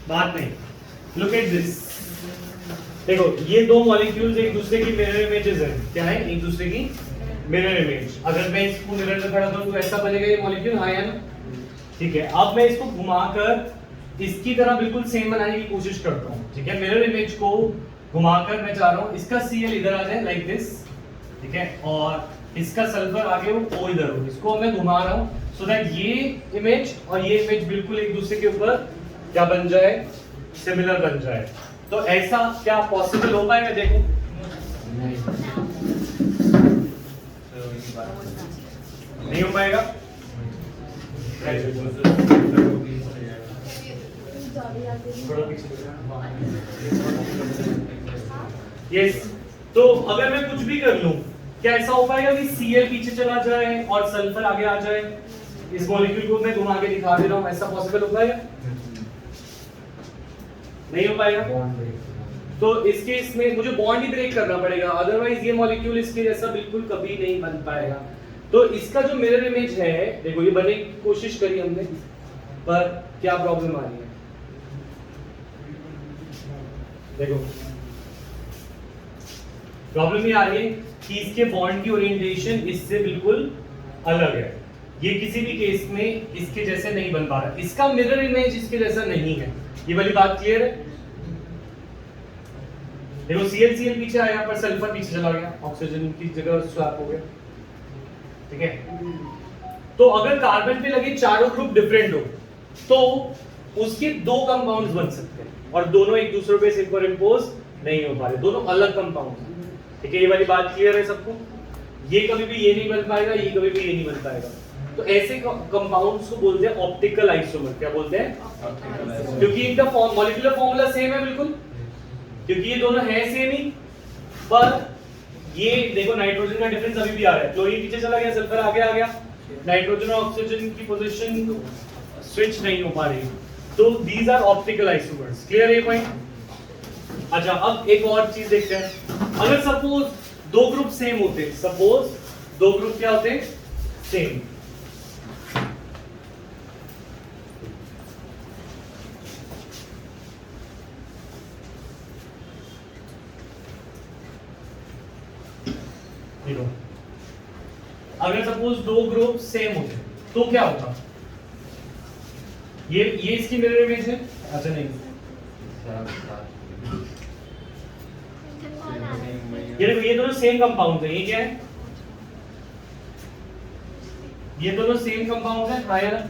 बात नहीं। Look at this, देखो ये दो मॉलिक्यूल्स एक दूसरे की मिरर इमेजेस हैं। क्या है? एक दूसरे की मिरर इमेज। अगर मैं इसको मिरर में खड़ा करूं तो ऐसा बनेगा ये मॉलिक्यूल, हाँ या ना? ठीक है, अब मैं इसको घुमाकर इसकी तरह बिल्कुल सेम बनाने की कोशिश करता हूं। ठीक है, मिरर इमेज को घुमाकर मैं चाह रहा हूं इसका Cl इधर आ जाए लाइक दिस। ठीक है, और इसका सल्फर आगे वो O इधर हो। इसको मैं घुमा रहा हूं सो दैट ये इमेज और ये इमेज बिल्कुल एक दूसरे के ऊपर क्या बन जाए? सिमिलर बन जाए। तो ऐसा क्या पॉसिबल हो पाएगा? देखो नहीं हो पाएगा। यस, तो अगर मैं कुछ भी कर लूं, क्या ऐसा हो पाएगा कि Cl पीछे चला जाए और सल्फर आगे आ जाए? इस मॉलिक्यूल को मैं घुमा के दिखा दे रहा हूं, ऐसा पॉसिबल हो पाएगा? नहीं हो पाएगा। तो इस केस में मुझे बॉन्ड ही ब्रेक करना पड़ेगा, अदरवाइज ये मॉलिक्यूल इसके जैसा बिल्कुल कभी नहीं बन पाएगा। तो इसका जो मिरर इमेज है, देखो ये बनने की कोशिश करी हमने, पर क्या प्रॉब्लम आ रही है? देखो प्रॉब्लम ये आ रही है कि इसके बॉन्ड की ओरिएंटेशन इससे बिल्कुल अलग है। ये किसी भी केस में इसके जैसे नहीं बन पा रहा, इसका मिरर इमेज इसके जैसा नहीं है। ये वाली बात क्लियर है? देखो Cl पीछे आया पर सल्फर पीछे चला गया, ऑक्सीजन की जगह स्वैप हो गया। ठीक है, तो अगर कार्बन पे लगे चारों ग्रुप डिफरेंट हो तो उसके दो कंपाउंड्स बन सकते हैं और दोनों एक दूसरे पे सुपर इंपोज नहीं हो पा रहे, दोनों अलग कंपाउंड। ठीक है, ये वाली बात क्लियर है सबको? ये कभी भी ये नहीं बन पाएगा, ये कभी भी ये नहीं बन पाएगा। तो ऐसे कंपाउंड्स को बोलते हैं ऑप्टिकल आइसोमर। क्या बोलते हैं? क्योंकि इनका मॉलिक्यूलर फॉर्मूला सेम है बिल्कुल, क्योंकि ये दोनों है सेम ही। पर ये देखो नाइट्रोजन का डिफरेंस अभी भी आ रहा है, क्लोरीन पीछे चला गया, सल्फर आगे आ गया, नाइट्रोजन और ऑक्सीजन की पोजीशन स्विच नहीं हो पा रही। तो these are optical isomers. Clear है पॉइंट? अच्छा, अब एक और चीज देखते हैं। अगर सपोज दो ग्रुप सेम होते, सपोज दो ग्रुप क्या होते? सेम। अगर सपोज दो ग्रुप सेम होते तो क्या होता? ये इसकी मिरर इमेज है। अच्छा नहीं, ये देखो ये दोनों सेम कंपाउंड है। ये क्या है? ये दोनों सेम कंपाउंड है, हाँ या ना?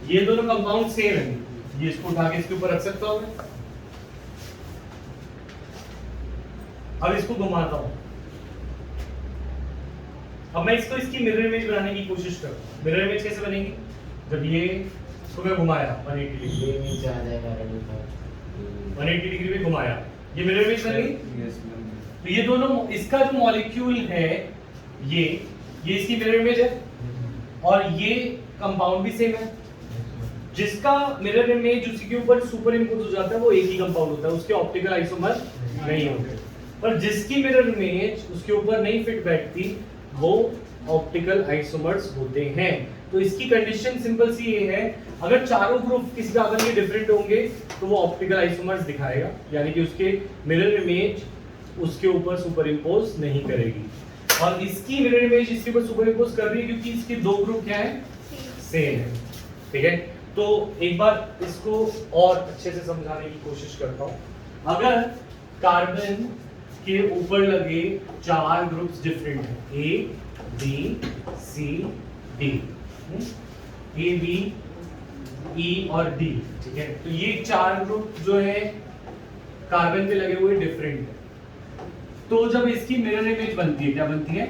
ये दोनों कंपाउंड सेम है। ये इसको उठा के इसके ऊपर रख सकता हूं मैं। अब इसको घुमाता हूं, अब मैं इसको इसकी मिरर इमेज बनाने की कोशिश करूं। मिरर इमेज कैसे बनेगी? जब ये इसको मैं घुमाया 180 डिग्री, 180 डिग्री में घुमाया, ये मिरर इमेज बन गई। तो ये दोनों, इसका जो मॉलिक्यूल है ये इसकी मिरर इमेज है और ये कंपाउंड भी सेम है। जिसका मिरर इमेज उसी के ऊपर सुपर इंपोज हो जाता है वो एक ही कंपाउंड होता है, उसके ऑप्टिकल आइसोमर नहीं होते। पर जिसकी मिरर इमेज उसके ऊपर नहीं फिट बैठती वो ऑप्टिकल आइसोमर्स होते हैं। तो इसकी कंडीशन सिंपल सी ये है, अगर चारों ग्रुप किसी कार्बन के डिफरेंट होंगे तो वो ऑप्टिकल आइसोमर्स दिखाएगा, यानी कि उसके मिरर इमेज उसके ऊपर सुपर इंपोज नहीं करेगी। और इसकी मिरर इमेज इसके ऊपर सुपर इंपोज कर रही है क्योंकि इसके दो ग्रुप क्या है? सेम है। ठीक है, तो एक बार इसको और अच्छे से समझाने की कोशिश करता हूं। अगर कार्बन के ऊपर लगे चार ग्रुप्स डिफरेंट हैं, A B C D, A B E और डी। ठीक है, तो ये चार ग्रुप जो है कार्बन पे लगे हुए डिफरेंट है। तो जब इसकी मिरर इमेज बनती है, क्या बनती है?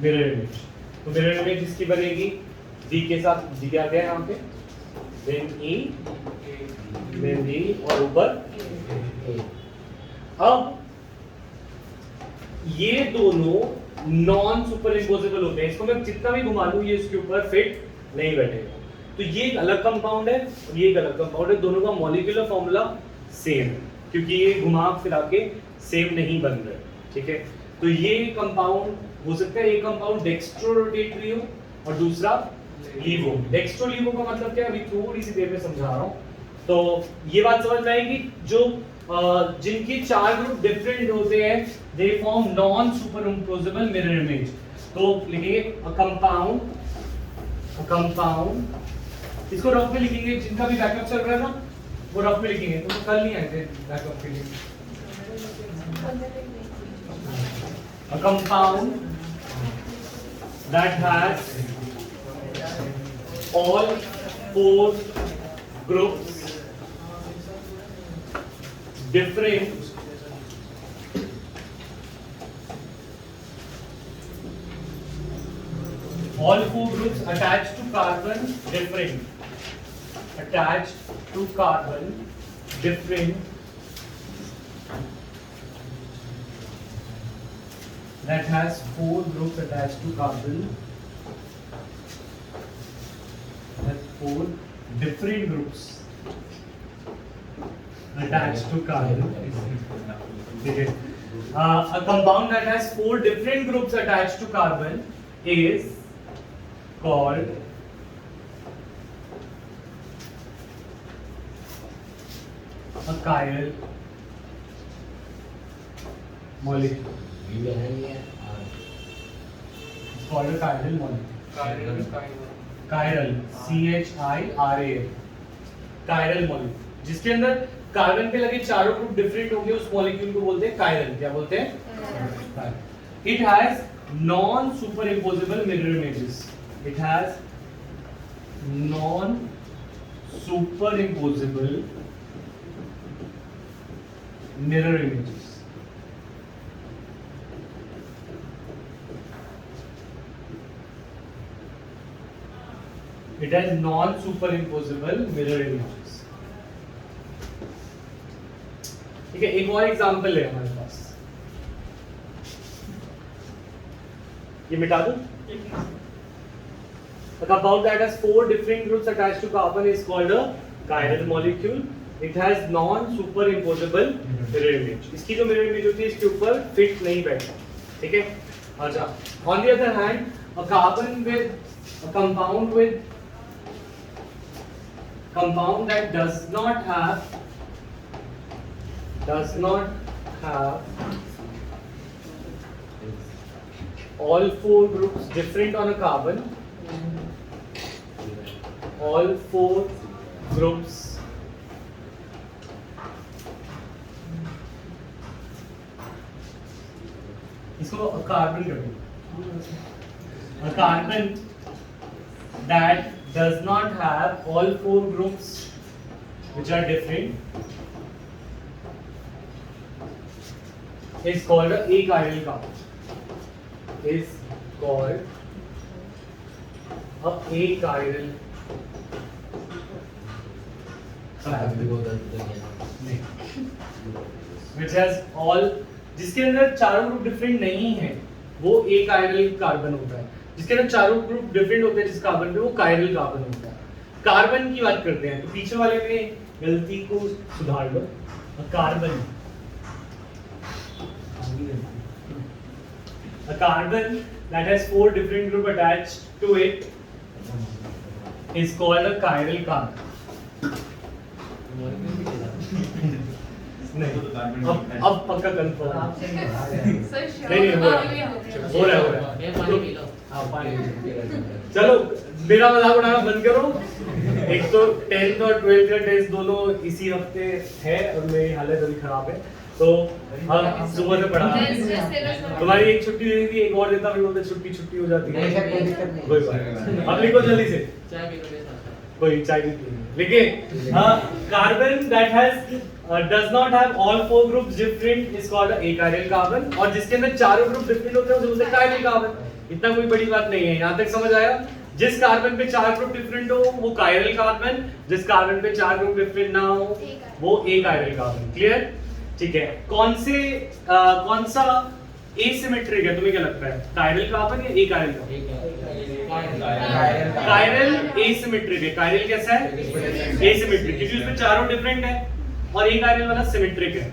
Mirror image. तो मिरर इमेज इसकी बनेगी डी के साथ, डी क्या गया यहाँ पे, देन ई, देन डी और ऊपर ए। अब ये दोनों नॉन सुपर इंपोजेबल होते हैं, इसको मैं जितना भी घुमा लूं ये इसके ऊपर फिट नहीं बैठेगा। तो ये एक अलग कंपाउंड है और ये एक अलग कंपाउंड है, दोनों का मॉलिक्यूलर फॉर्मूला सेम है क्योंकि ये घुमा फिरा के सेम नहीं बन रहे। ठीक है, तो ये कंपाउंड हो सकता है एक कंपाउंड डेक्स्ट्रो रोटेटरी हो और दूसरा लीवो। डेक्स्ट्रो लीवो का मतलब क्या है, अभी थोड़ी सी देर में समझा रहा हूँ। तो ये बात समझ में आएगी, जो जिनके चार ग्रुप डिफरेंट होते हैं they form non superimposable mirror image. तो लिखेंगे कंपाउंड, इसको रफ में लिखेंगे, जिनका भी बैकअप चल रहा है ना वो रफ में लिखेंगे। तो कल नहीं आए थे बैकअप के लिए। A compound that has all four groups different all four groups attached to carbon different that has four groups attached to carbon, has four different groups attached to carbon. Okay. A compound that has four different groups attached to carbon is called a chiral molecule. It's called a chiral molecule. Chiral, CHIRAL, chiral molecule, जिसके अंदर carbon पे लगे चारों group different होंगे, उस molecule को बोलते हैं chiral। क्या बोलते हैं? It has non-superimposable mirror images. It has non-superimposable mirror images. It has non-superimposable mirror images. ठीक है, एक और एग्जांपल है हमारे पास, ये मिटा दो। A compound that has four different groups attached to carbon is called a chiral molecule. It has non-superimposable mirror image. इसकी जो mirror image होती है इसके ऊपर फिट नहीं बैठता, ठीक है। अच्छा, on the other hand, a compound that does not have all four groups different on a carbon, all four groups इसको कार्बन कर दो। A carbon that does not have all four groups which are different is called a achiral carbon. Is called a achiral which has all, जिसके अंदर चारों group different नहीं है वो achiral carbon होता है। जिसके अंदर चारों ग्रुप डिफरेंट होते हैं जिस कार्बन पे, वो chiral कार्बन होता है। कार्बन की बात करते हैं तो पीछे वाले में गलती को सुधार लो। Carbon, a carbon that has four different groups attached to it is called a chiral carbon. नहीं, अब पक्का कंफर्म। नहीं हो रहा है। चलो मेरा मजाक उड़ाना बंद करो। एक तो 10th और 12th का टेस्ट दोनों इसी हफ्ते है और मेरी हालत अभी खराब है, तो हम सुबह से पढ़ा। तुम्हारी एक छुट्टी हुई थी, एक और देता फिर बोलते छुट्टी हो जाती है। कोई बात नहीं, अब लिखो जल्दी से। कोई चाय भी लिखिए। Carbon that has does not have all four groups different is called a achiral carbon, और जिसके अंदर चारों ग्रुप डिफरेंट होते हैं उसे बोलते हैं chiral carbon। इतना कोई बड़ी बात नहीं है, यहाँ तक समझ आया। जिस कार्बन पे चार ग्रुप डिफरेंट हो वो chiral कार्बन, जिस कार्बन पे चार ग्रुप डिफरेंट ना हो वो achiral कार्बन। क्लियर? ठीक है। कौन सा एसिमेट्रिक है तुम्हें क्या लगता है, chiral कार्बन या achiral कार्बन? chiral एसिमेट्रिक है। chiral कैसा है? एसिमेट्रिक, क्योंकि उसमें चारों डिफरेंट है और achiral वाला सिमेट्रिक है। सर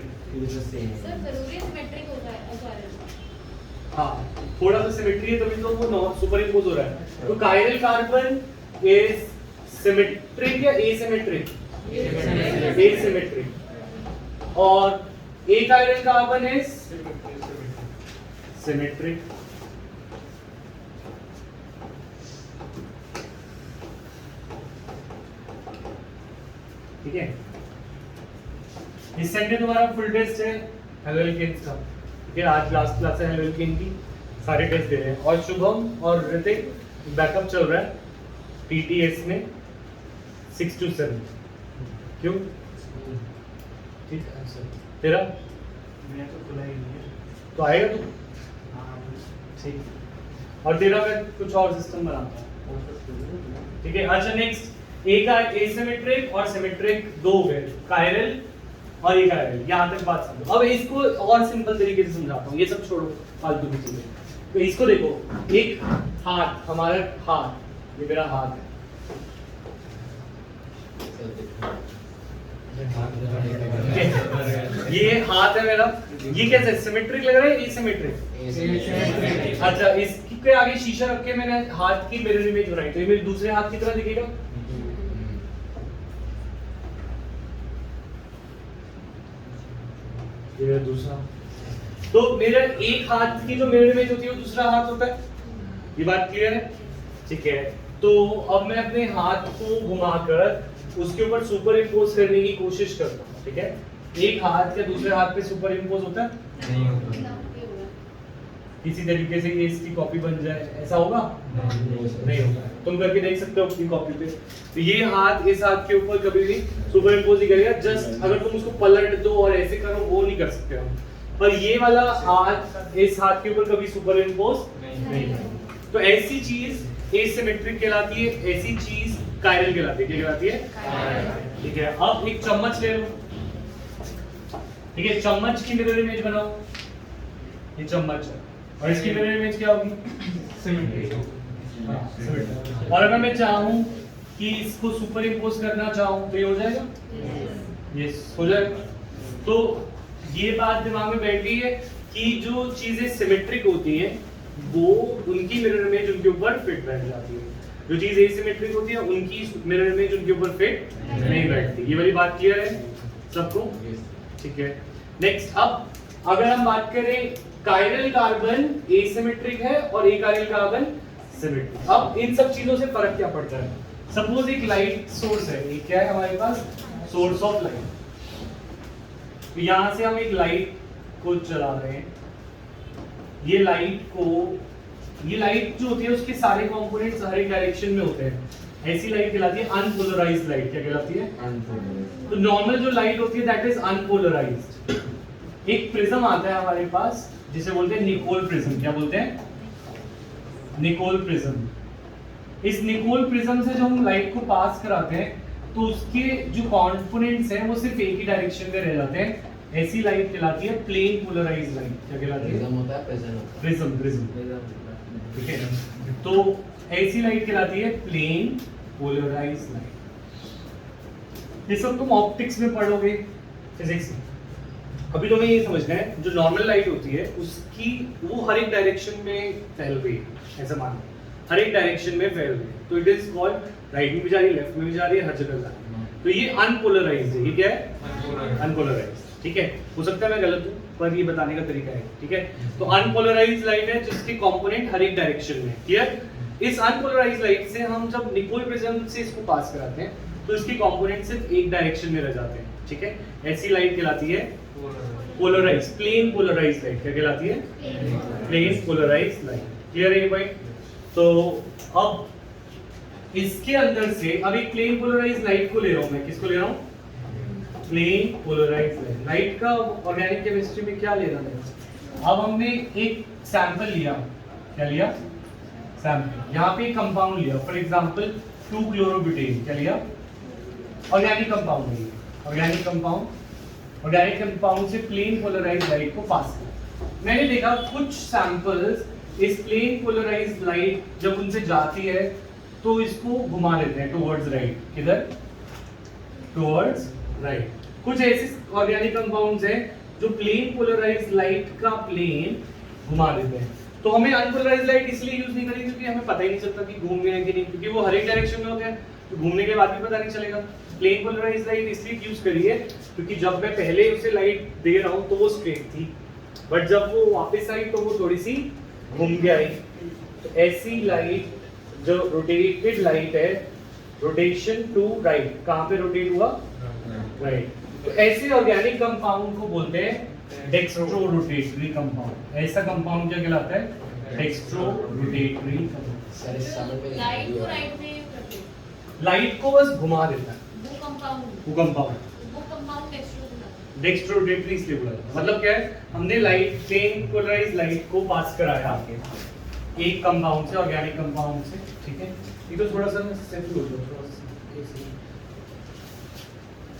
जरूरी सिमेट्रिक होता है achiral? हाँ थोड़ा सा सिमेट्री है तभी तो वो सुपर इम्पोज हो रहा है। तो कायरल कार्बन इज सिमेट्रिक या एसिमेट्रिक? एसिमेट्रिक। और एकाइरल कार्बन इज सिमेट्रिक। ठीक है, इस संडे तुम्हारा फुल टेस्ट है हेलोएल्केन्स का। ठीक है, आज लास्ट क्लास है हेलोएल्केन की, सारे टेस्ट दे रहे हैं। और शुभम और ऋतिक बैकअप चल रहा है टीटीएस में 6 to 7। क्यों? ठीक है सर, तेरा मैं तो खुला ही नहीं है तो आएगा तू? हाँ ठीक, और तेरा मैं कुछ और सिस्टम बनाता हूँ। ठीक है, अच्छा नेक्स्ट, एक का एसिमेट्रिक और सिमेट्रिक दो हो गए, कायरल और एकाइरल। यहाँ तक बात समझो। अब इसको और सिंपल तरीके से समझाता हूँ, ये सब छोड़ो फालतू की चीजें। तो इसको देखो, एक हाथ, हमारा हाथ, ये मेरा हाथ है, ये हाथ है मेरा, ये कैसे सिमेट्रिक लग रहा है एसिमेट्रिक? अच्छा, इसके आगे शीशा रख के मैंने हाथ की मिरर इमेज बनाई, तो ये मेरे दूसरे हाथ की तरह दिखेगा। ये मेरा दूसरा, तो मेरा एक हाथ की जो मिरर इमेज होती है वो दूसरा हाथ होता है। ये बात क्लियर है? ठीक है, तो अब मैं अपने हाथ को घुमाकर उसके ऊपर सुपर इम्पोज करने की कोशिश करता हूँ। ठीक है, एक हाथ के दूसरे हाथ पे सुपर इम्पोज होता है? नहीं होता। किसी तरीके से ये इसकी कॉपी बन जाए, ऐसा होगा? नहीं होगा। तुम करके देख सकते हो अपनी कॉपी पे। तो ये हाथ इस हाथ के ऊपर कभी भी सुपर इम्पोज नहीं करेगा। जस्ट अगर तुम उसको पलट दो और ऐसे करो, वो नहीं कर सकते हम। पर ये वाला हाथ इस हाथ के ऊपर कभी सुपर इम्पोज नहीं करेगा। तो ऐसी चीज एसिमेट्रिक कहलाती है, ऐसी चीज कायरल कहलाती है। क्या कहलाती है? ठीक है, अब एक चम्मच ले लो। ठीक है, चम्मच की मिरर इमेज बनाओ। ये चम्मच है और इसकी मिरर इमेज क्या होगी? सिमेट्रिक। और अगर मैं चाहूं कि इसको सुपर इम्पोज करना चाहूं तो ये हो जाएगा? यस, हो जाएगा। तो ये बात दिमाग में बैठ गई है कि जो चीजें सिमेट्रिक होती हैं वो उनकी मिरर इमेज उनके ऊपर फिट बैठ जाती है, जो चीज एसिमेट्रिक होती है उनकी मिरर इमेज उनके ऊपर फिट नहीं बैठती। ये वाली बात क्लियर है सबको? ठीक है, नेक्स्ट, अब अगर हम बात करें कायरल कार्बन एसिमेट्रिक है और एकाइरल कार्बन सिमेट्रिक। अब इन सब चीजों से फर्क क्या पड़ता है? सपोज एक लाइट सोर्स है, ये क्या है हमारे पास? Source of light. तो यहां से हम एक लाइट को चला रहे हैं। ये लाइट जो होती है उसके सारे कंपोनेंट्स हर एक डायरेक्शन में होते हैं। ऐसी लाइट कहलाती है अनपोलराइज्ड लाइट। क्या कहलाती है? अनपोलराइज्ड। तो नॉर्मल जो लाइट होती है दैट इज अनपोलराइज्ड। एक प्रिज्म आता है हमारे पास जिसे बोलते हैं निकोल प्रिज्म। क्या बोलते हैं? Nicol prism. इस निकोल प्रिज्म से जब हम लाइट को पास कराते हैं तो उसके जो कंपोनेंट्स हैं वो सिर्फ एक ही डायरेक्शन में रह जाते हैं। ऐसी लाइट कहलाती है प्लेन पोलराइज्ड लाइट। क्या कहलाती है? प्रिज्म। ठीक है, तो ऐसी लाइट कहलाती है प्लेन पोलराइज्ड लाइट। ये सब तुम ऑप्टिक्स में पढ़ोगे, फिजिक्स में। अभी तुम्हें ये समझना है जो नॉर्मल लाइट होती है उसकी वो हर एक डायरेक्शन में फैल रही है, ऐसा मानो हर एक डायरेक्शन में फैल रही है। तो इट इज कॉल्ड राइट में भी जा रही है, लेफ्ट में भी जा रही है, हर जगह जा रही है। तो ये अनपोलराइज्ड है। ये क्या है? अनपोलराइज्ड। ठीक है, हो सकता है मैं गलत हूँ पर ये बताने का तरीका है। ठीक है, तो अनपोलराइज्ड लाइट है जिसके कंपोनेंट हर एक डायरेक्शन में। क्लियर? इस अनपोलराइज्ड लाइट से हम जब निकोल प्रिज्म से इसको पास कराते हैं तो इसके कंपोनेंट सिर्फ एक डायरेक्शन में रह जाते हैं। ठीक है, ऐसी लाइट कहलाती है पोलराइज्ड, प्लेन पोलराइज्ड लाइट। क्या कहलाती है? Plane polarised light. क्लियर है ये पॉइंट? तो अब इसके अंदर से अब एक प्लेन पोलराइज्ड लाइट को ले रहा हूं मैं। किसको ले रहा हूं? Plane polarised light. लाइट का ऑर्गेनिक केमिस्ट्री में क्या लेना है? अब हमने एक सैंपल लिया। क्या लिया? सैंपल। यहाँ पे एक कंपाउंड लिया, फॉर एग्जांपल 2-क्लोरोब्यूटेन। क्या लिया? ऑर्गेनिक कंपाउंड लिया। ऑर्गेनिक कंपाउंड से प्लेन पोलराइज्ड लाइट को पास किया। मैंने देखा कुछ सैंपल्स इस प्लेन पोलराइज्ड लाइट जब उनसे जाती है तो इसको घुमा देते हैं टुवर्ड्स राइट। किधर? Towards right. कुछ ऐसे ऑर्गेनिक कंपाउंड्स हैं जो प्लेन पोलराइज्ड लाइट का प्लेन घुमा देते हैं। तो हमें अनपोलराइज्ड लाइट इसलिए यूज नहीं करेंगे क्योंकि हमें पता ही नहीं चलता कि घूम गए हैं कि नहीं, क्योंकि वो हर एक डायरेक्शन में होते हैं, तो घूमने के बाद भी पता नहीं चलेगा। प्लेन पोलराइज्ड लाइट इसलिए यूज करिए क्योंकि जब मैं पहले उसे लाइट दे रहा हूँ तो वो स्ट्रेट थी, बट जब वो वापस आई तो वो थोड़ी सी घूम के आई। तो ऐसी लाइट जो रोटेटेड लाइट है, रोटेशन टू राइट, कहाँ पे रोटेट हुआ? राइट। तो ऐसे ऑर्गेनिक कंपाउंड को बोलते हैं डेक्स्ट्रो रोटेटरी कंपाउंड। ऐसा कंपाउंड क्या कहलाता है? Dextro rotatory compound. लाइट को राइट में करते हैं। लाइट को बस घुमा देता है वो कंपाउंड वो कंपाउंड डेक्स्ट्रो रोटेटरी इसलिए बोला जाता है। मतलब क्या है, हमने लाइट प्लेन पोलराइज्ड लाइट को पास कराया एक कंपाउंड से, ऑर्गेनिक कंपाउंड से, ठीक है। ये तो थोड़ा सा सेट हो जाओ, थोड़ा सा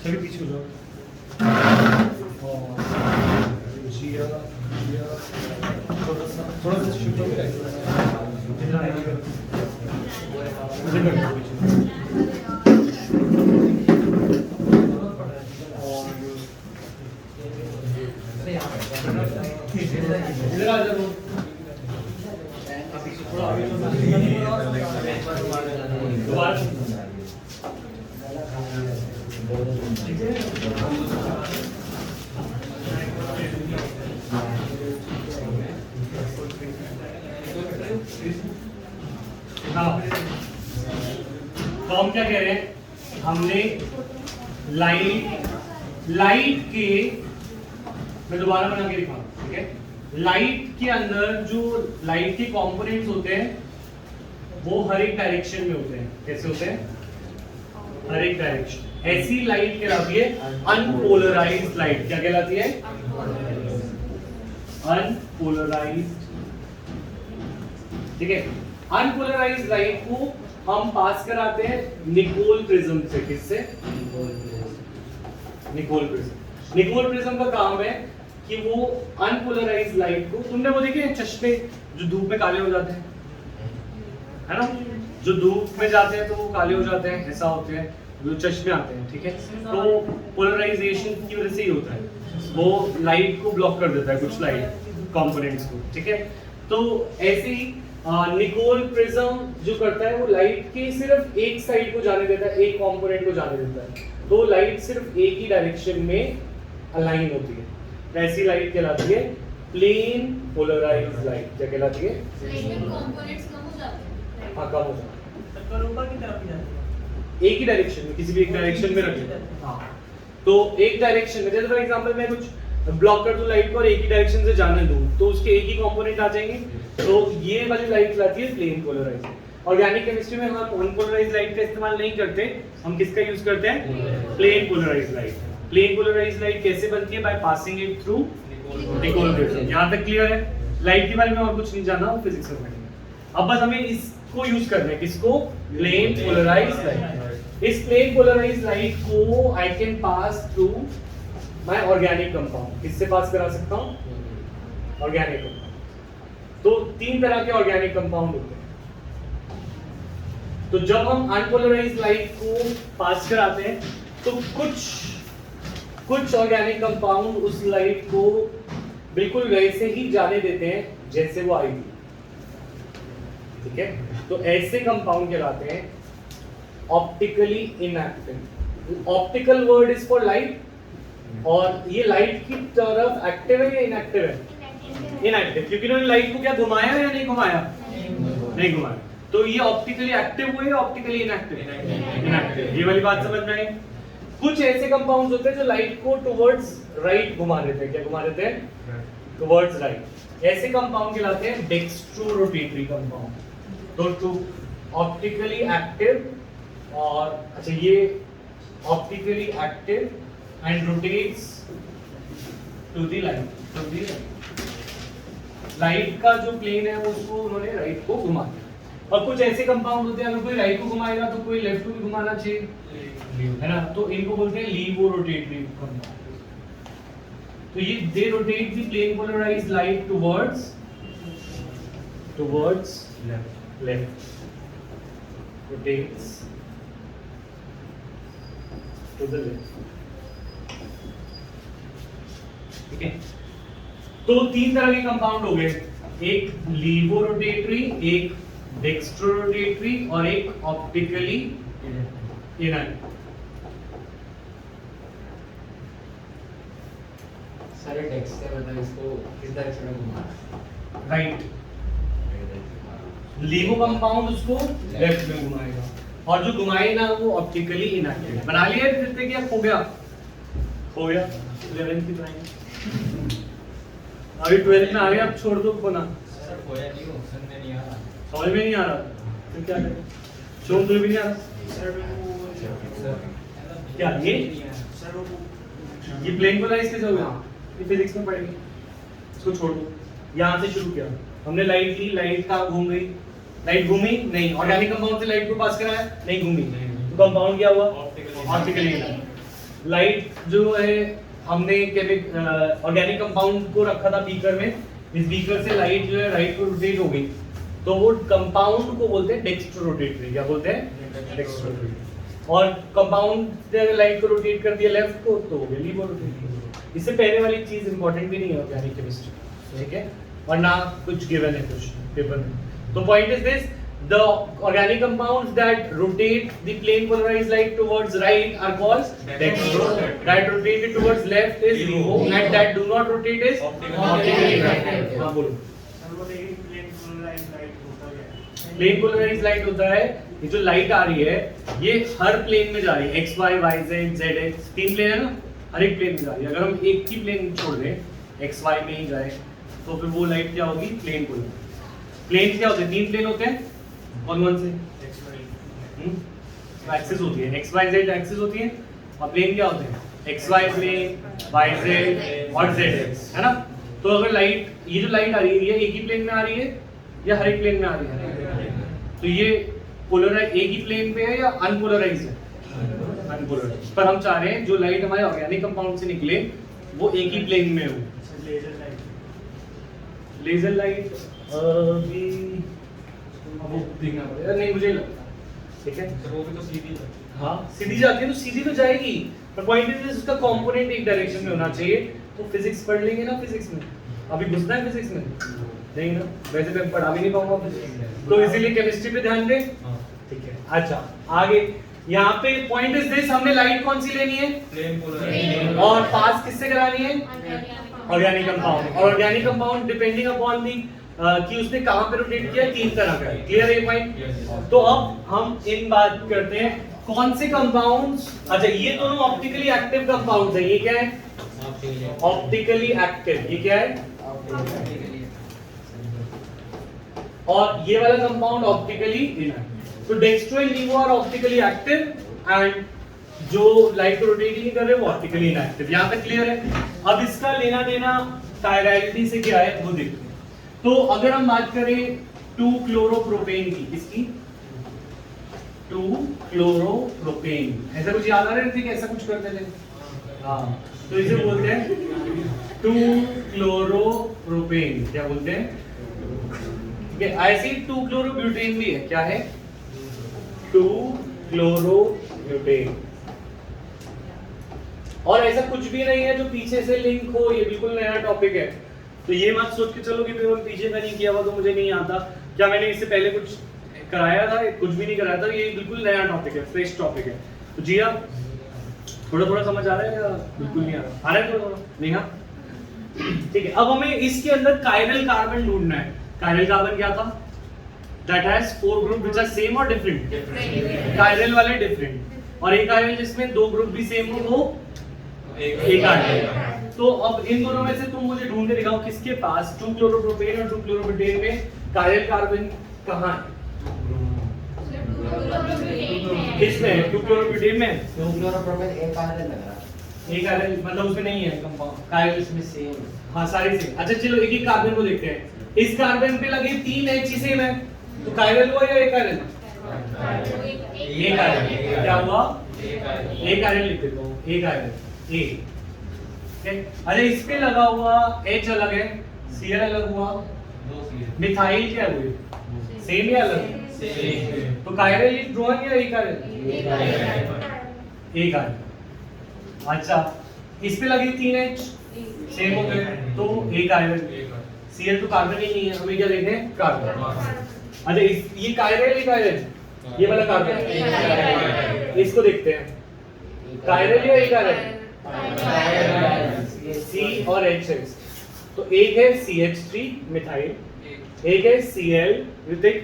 सभी पीछे हो जाओ। थोड़ा सा शिफ्ट हो गया जितना आएगा मुझे कर दो पीछे। इधर आ जाओ, थोड़ा आगे दोबारा हाँ। तो हम क्या कह रहे हैं, हमने लाइट के, मैं दोबारा बना के दिखाऊं, ठीक है। लाइट के अंदर जो लाइट के कंपोनेंट्स होते हैं वो हर एक डायरेक्शन में होते हैं। कैसे होते हैं? हर एक डायरेक्शन। ऐसी लाइट कहलाती है अनपोलराइज्ड लाइट। क्या कहलाती है? अनपोलराइज्ड, ठीक है। अनपोलराइज्ड लाइट को हम पास कराते हैं निकोल प्रिज्म से। किससे? Nicol prism. निकोल प्रिज्म का काम है कि वो अनपोलराइज्ड लाइट को, तुमने वो देखे चश्मे जो धूप में काले हो जाते हैं, है ना? जो धूप में जाते हैं तो वो काले हो जाते हैं, ऐसा होते हैं जो चश्मे आते हैं, ठीक है। तो पोलराइजेशन की वजह से ही होता है, वो लाइट को ब्लॉक कर देता है कुछ लाइट कंपोनेंट्स को, ठीक है। तो ऐसे ही निकोल प्रिज्म जो करता है वो लाइट के सिर्फ एक साइड को जाने देता है, एक कंपोनेंट को जाने देता है, तो लाइट सिर्फ एक ही डायरेक्शन में अलाइन होती है। तो ऐसी लाइट कहलाती है प्लेन पोलराइज्ड लाइट। क्या कहलाती है? कंपोनेंट्स कम हो जाते हैं। हाँ, कम हो जाता पर ऊपर की तरफ ही जाती है, एक ही डायरेक्शन में, किसी भी एक डायरेक्शन में रखें। हाँ, तो एक डायरेक्शन में, जैसे फॉर एग्जांपल मैं कुछ ब्लॉक कर दूं लाइट को और एक ही डायरेक्शन से जाने दूं, तो उसके एक ही कंपोनेंट आ जाएंगे। तो ये वाली लाइट कहलाती है प्लेन पोलराइज्ड। ऑर्गेनिक केमिस्ट्री में हम अनपोलराइज्ड लाइट का इस्तेमाल नहीं करते, हम किसका यूज करते हैं? Plane polarised light. Plane polarised light कैसे बनती है? By passing it through Nicol prism. यहां तक क्लियर है? लाइट के बारे में और कुछ नहीं जानना, वो फिजिक्स में पढ़ेंगे। अब बस हमें इसको यूज करना है, किसको? Plane polarised light. इस प्लेन पोलराइज्ड लाइट को I can pass through my organic compound. किससे पास करा सकता हूं? Organic compound. तो तीन तरह के ऑर्गेनिक कंपाउंड होते हैं। तो जब हम अनपोलराइज्ड लाइट को पास कराते हैं तो कुछ ऑर्गेनिक कंपाउंड उस लाइट को बिल्कुल वैसे ही जाने देते हैं जैसे वो आई थी, ठीक है। तो ऐसे कंपाउंड कहलाते हैं optically inactive. Optical word is for light, और ये लाइट की तरफ एक्टिव है या इनएक्टिव है? इनएक्टिव, क्योंकि इन्होंने लाइट को क्या घुमाया या नहीं घुमाया? नहीं घुमाया। तो ये ऑप्टिकली एक्टिव हुए या ऑप्टिकली इनएक्टिव? इनएक्टिव। ये वाली बात समझ में आई? कुछ ऐसे कंपाउंड्स होते हैं जो लाइट को टुवर्ड्स राइट घुमा देते हैं। क्या घुमा देते हैं? Towards right. ऐसे कंपाउंड कहलाते हैं डेक्स्ट्रो रोटेटरी कंपाउंड। तो टू ऑप्टिकली एक्टिव, और अच्छा ये optically active and rotates to the light. Light का जो प्लेन है उसको उन्होंने राइट को घुमा दिया। और कुछ ऐसे कंपाउंड होते हैं, अगर कोई राइट को घुमाएगा तो कोई लेफ्ट को भी घुमाना चाहिए, है ना? तो इनको बोलते हैं लीवो रोटेटरी कंपाउंड। तो ये they rotate the plane polarised light towards left, rotates to the left, ठीक है। तो तीन तरह के कंपाउंड हो गए, एक लीवो रोटेटरी, एक डेक्स्ट्रो रोटेटरी और एक ऑप्टिकली इनर। सर टेक्स्ट से मतलब इसको किस डायरेक्शन में घुमाना? राइट, लीवो कंपाउंड उसको लेफ्ट में घुमाएगा और जो घुमाए ना वो ऑप्टिकली इनएक्टिव है। बना लिया फिर क्या हो गया? हो गया 11th की ड्राइंग। अभी 12th में आ गया, अब छोड़ दो खोना। सर खोया नहीं हूँ, समझ में नहीं आ रहा। समझ में नहीं आ रहा तो क्या करें? शो तो भी नहीं आ रहा। सर वो क्या ये सर वो ये प्लेन पोलराइज कैसे हो गया? ये फिजिक्स में पढ़ेंगे, इसको छोड़ दो। यहाँ से शुरू किया हमने, लाइट ली, लाइट कहाँ घूम गई? लाइट घूमी नहीं, ऑर्गेनिक कंपाउंड से लाइट को पास कराया नहीं, घूमी तो कंपाउंड क्या हुआ? ऑप्टिकली। लाइट जो है हमने ऑर्गेनिक कंपाउंड को रखा था बीकर में, इस बीकर से लाइट जो है राइट को रोटेट हो गई तो वो कंपाउंड को बोलते हैं डेक्स्ट्रो रोटेटरी। क्या बोलते हैं? Dextro rotatory. और कंपाउंड ने लाइट को रोटेट कर दिया लेफ्ट को तो हो गया लीवो रोटेटरी। इससे पहले वाली चीज इंपॉर्टेंट भी नहीं है ऑर्गेनिक केमिस्ट्री, ठीक है? और ना कुछ गिवन है कुछ पेपर में। तो point is this, the organic compounds that rotate the plane polarized light towards right are called dextro, that rotate it towards left is levo, and that do not rotate is optically inactive। हाँ बोलो। Sir वो लेकिन plane polarised light होता है। Plane polarised light होता है, ये जो लाइट आ रही है ये हर प्लेन में जा रही है, x y y z z x, तीन प्लेन है ना, हर एक प्लेन में जा रही है। अगर हम एक ही प्लेन छोड़ दें x y में ही जाए तो फिर वो लाइट क्या होगी? Plane polarised. प्लेन क्या होते हैं? तीन प्लेन होते हैं, कौन कौन से? एक्सिस होती है, x y z एक्सिस होती है, और प्लेन क्या होते हैं? x y plane, y z और z x, है ना? तो अगर लाइट, ये जो लाइट आ रही है ये एक ही प्लेन में आ रही है या हर एक प्लेन में आ रही है? तो ये पोलराइज एक ही प्लेन पे है या अनपोलराइज्ड है? अनपोलराइज्ड। पर हम चाह रहे हैं जो लाइट हमारे ऑर्गेनिक कंपाउंड से निकले वो एक ही प्लेन में हो। Laser light. लेजर लाइट भी वो देखना पड़ेगा, नहीं मुझे लगता, ठीक है? सर वो भी तो सीधी है। हाँ सीधी जाती है तो सीधी तो जाएगी, पर पॉइंट इज उसका कंपोनेंट एक डायरेक्शन में होना चाहिए। तो फिजिक्स पढ़ लेंगे ना, फिजिक्स में अभी घुसना है फिजिक्स में नहीं ना, वैसे मैं पढ़ा भी नहीं पाऊंगा फिजिक्स, तो इसीलिए केमिस्ट्री पे ध्यान दें, ठीक है? अच्छा आगे यहाँ पे पॉइंट इज दिस, हमने लाइट कौन सी लेनी है? Plane polarised. और पास किससे करानी है? Organic compound. और organic compound depending upon the कि उसने कहां पे रोटेट किया, तीन तरह का है। क्लियर है ये पॉइंट? तो अब हम इन बात करते हैं कौन से कंपाउंड्स। अच्छा ये दोनों ऑप्टिकली एक्टिव कंपाउंड्स हैं, ये क्या है? Optically active. ये क्या है? और ये वाला कंपाउंड ऑप्टिकली इनएक्टिव। तो dextro and levo are optically active and जो लाइट को रोटेट ही नहीं कर रहे वो ऑप्टिकली इनएक्टिव। यहां तक क्लियर है? अब इसका लेना देना कायरलिटी से क्या है वो देखते हैं। तो अगर हम बात करें 2-क्लोरोप्रोपेन की, इसकी 2-क्लोरोप्रोपेन, ऐसा कुछ याद आ रहा है? ऐसा कुछ करते थे, हाँ, तो इसे बोलते हैं 2-क्लोरोप्रोपेन। क्या बोलते हैं? ठीक है, ऐसे ही 2-क्लोरोब्यूटेन भी है। क्या है? 2-क्लोरोब्यूटेन। और ऐसा कुछ भी नहीं है जो पीछे से लिंक हो, ये बिल्कुल नया टॉपिक है। तो ये मत सोच के चलो कि मैं पीछे का नहीं किया हुआ तो मुझे नहीं आता। क्या मैंने इससे पहले कुछ कराया था? कुछ भी नहीं कराया था। ये बिल्कुल नया टॉपिक है, फ्रेश टॉपिक है। तो जी हाँ, थोड़ा थोड़ा समझ आ रहा है या बिल्कुल नहीं आ रहा? आ रहा है थोड़ा थोड़ा? नहीं? हाँ ठीक है। अब हमें इसके अंदर कायरल कार्बन ढूंढना है। कायरल कार्बन क्या था? That has 4 group which are same और डिफरेंट। कायरल वाले डिफरेंट, और एक कायरल जिसमें 2 ग्रुप भी सेम हो वो एक कायरल। तो अब इन दोनों में से तुम मुझे ढूंढ के दिखाओ किसके पास 2-क्लोरोप्रोपेन और 2-क्लोरोब्यूटेन में कायरल कार्बन कहां है? किसमें है? 2-क्लोरोब्यूटेन में। 2-क्लोरोप्रोपेन एक कायरल लग रहा है। एक कायरल मतलब उसमें नहीं है कंपाउंड कायरल। इसमें सेम। हाँ सारे सेम। अच्छा चलो एक एक कार्बन को देखते हैं। इस कार्बन पे लगे 3 H ही सेम है, तो कायरल हुआ या एक कायरल? एक कायरल। क्या हुआ? एक कायरल लिख देता हूँ, एक कायरल ए। अरे इस पे लगा हुआ H अलग है, Cl अलग हुआ, मिथाइल क्या हुई? सेम या अलग? सेम। तो कायरल इज ड्रॉन या एक कायरल? एक कायरल। अच्छा इस पे लगी 3 H सेम हो गए तो एक कायरल। Cl2 कार्बन ही नहीं है, हमें क्या देखना है? कार्बन। अच्छा ये कायरल है, कायरल ये वाला कार्बन, इसको देखते हैं। कायरल या इकायरल? C और H6, तो एक है CH3 मिथाइल, एक है Cl ऋतिक,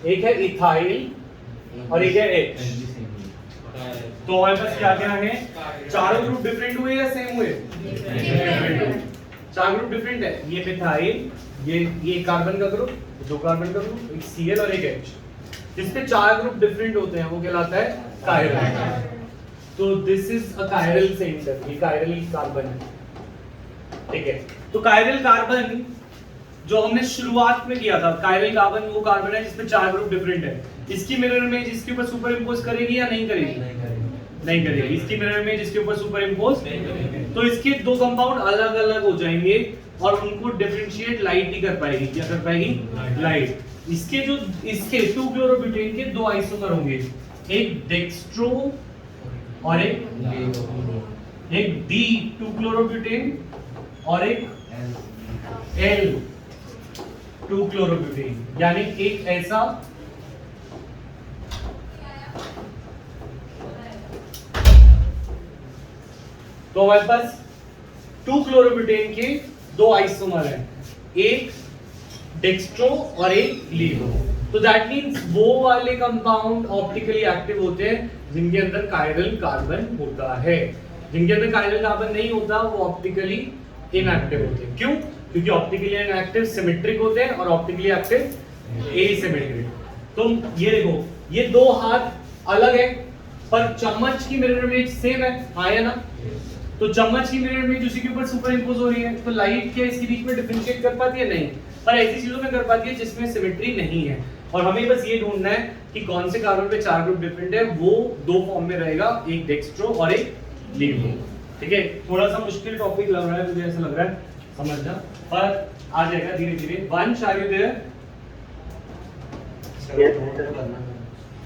एक है इथाइल और एक है H। तो हमारे पास क्या क्या है? चारों ग्रुप डिफरेंट हुए या सेम हुए? चार ग्रुप डिफरेंट है। ये मिथाइल, ये कार्बन का ग्रुप, दो कार्बन का ग्रुप, एक Cl और एक H। जिसपे चार ग्रुप डिफरेंट होते हैं वो कहलाता है कायरल। तो this is a chiral centre, ये कायरल कार्बन है, ठीक है। तो कायरल कार्बन जो हमने शुरुआत में किया था, कायरल कार्बन वो कार्बन है जिसमें चार ग्रुप डिफरेंट है। इसकी मिरर इमेज इसके ऊपर सुपर इंपोज करेगी या नहीं करेगी? नहीं करेगी। इसकी मिरर इमेज इसके ऊपर सुपर इंपोज नहीं करेगी। तो इसके दो कंपाउंड अलग अलग हो जाएंगे और उनको डिफरेंशिएट लाइट ही कर पाएगी। क्या कर पाएगी? लाइट। इसके 2 क्लोरोब्यूटेन के दो आइसोमर होंगे, एक डेक्स्ट्रो और एक डी 2 क्लोरोब्यूटेन और एक एल 2 क्लोरोब्यूटेन, यानी एक ऐसा तो हमारे पास 2 क्लोरोब्यूटेन के दो आइसोमर हैं, एक डेक्स्ट्रो और एक लीवो। तो दैट मींस वो वाले कंपाउंड ऑप्टिकली एक्टिव होते हैं जिनके अंदर कायरल कार्बन होता है। जिनके अंदर कायरल कार्बन नहीं होता वो ऑप्टिकली इनएक्टिव होते हैं। क्यों? क्योंकि ऑप्टिकली इनएक्टिव सिमेट्रिक होते हैं और ऑप्टिकली एक्टिव एसिमेट्रिक। तो ये देखो, ये दो हाथ अलग है पर चम्मच की मिरर इमेज सेम है, हाँ या ना? तो चम्मच की मिरर इमेज उसी के ऊपर सुपर इंपोज हो रही है, तो लाइट क्या इसके बीच में डिफरेंशिएट कर पाती है? नहीं। पर ऐसी चीजों में कर पाती है जिसमें सिमेट्री नहीं है। और हमें बस ये ढूंढना है कि कौन से कार्बन पे चार ग्रुप डिफरेंट है, वो दो फॉर्म में रहेगा, एक डेक्स्ट्रो और एक लीवो। ठीक है, थोड़ा सा मुश्किल टॉपिक लग रहा है मुझे, ऐसा लग रहा है समझना, पर आ जाएगा धीरे धीरे। वंश आर यू देयर?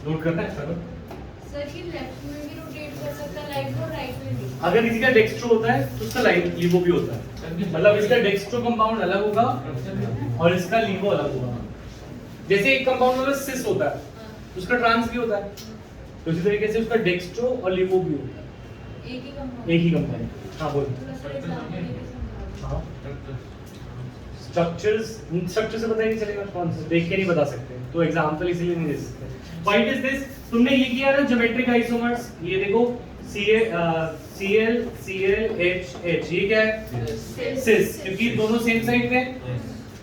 नोट करना है सर? सर कि लेफ्ट में भी रोटेट कर सकता है लाइट को, राइट में भी। अगर किसी का डेक्स्ट्रो होता है तो उसका लीवो भी होता है, मतलब इसका डेक्स्ट्रो कंपाउंड अलग होगा और इसका लीवो अलग होगा। जैसे एक कंपाउंड में सिस होता है तो उसका ट्रांस भी होता है, तो इसी तरीके से उसका डेक्स्ट्रो और लीवो भी होता है, एक ही कंपाउंड। हाँ बोल। हाँ स्ट्रक्चर से पता ही नहीं चलेगा, कौन से देख के नहीं बता सकते, तो एग्जांपल इसलिए नहीं दे सकते। पॉइंट इज दिस, तुमने ये किया ना ज्योमेट्रिक आइसोमर्स, ये देखो Cl H H, ये क्या है? सिस, क्योंकि दोनों सेम साइड पे।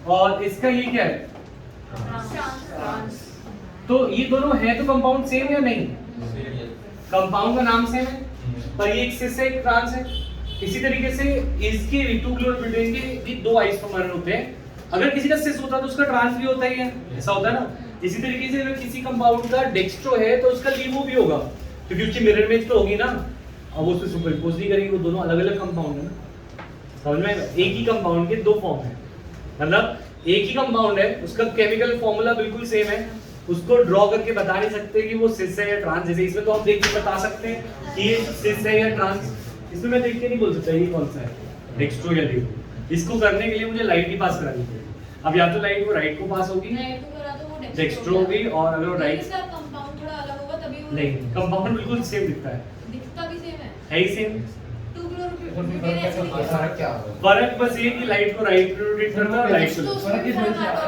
और इसका ये क्या है? तो ये दोनों है तो कंपाउंड सेम या नहीं? कंपाउंड का नाम सेम है, पर ये एक सिस है एक ट्रांस है। इसी तरीके से इसके 2 क्लोरोब्यूटेन के भी दो आइसोमर होते हैं। अगर किसी का सिस होता है तो उसका ट्रांस भी होता ही है, ऐसा होता है ना। इसी तरीके से अगर किसी कंपाउंड का डेक्स्ट्रो है तो उसका लीवो भी होगा, क्योंकि उसकी मिरर इमेज तो होगी ना, अब उस पे सुपरइम्पोज नहीं करेंगे, वो दोनों अलग-अलग कंपाउंड है ना। समझ में? एक ही कंपाउंड के दो फॉर्म है, मतलब एक ही कंपाउंड है, उसका केमिकल फार्मूला बिल्कुल सेम है, उसको ड्रॉ करके बता नहीं सकते कि वो सिस है या ट्रांस। जैसे इसमें तो हम देख के बता सकते हैं कि ये सिस है या ट्रांस, इसमें मैं देख के नहीं बोल सकता ये कौन सा है, डेक्स्ट्रो या लीवो। इसको करने के लिए मुझे लाइट ही पास करानी पड़ेगी। अब या तो लाइट वो राइट को पास होगी, डेक्स्ट्रो होगी, और अगर वो राइट इसका कंपाउंड थोड़ा अलग होगा तभी वो नहीं, कंपाउंड बिल्कुल सेम दिखता है भी सेम है ही सेम। 2 क्लोरोब्यूटेन फर्क क्या होगा? फर्क बस ये कि लाइट को राइट रोटेट करना है, राइट को।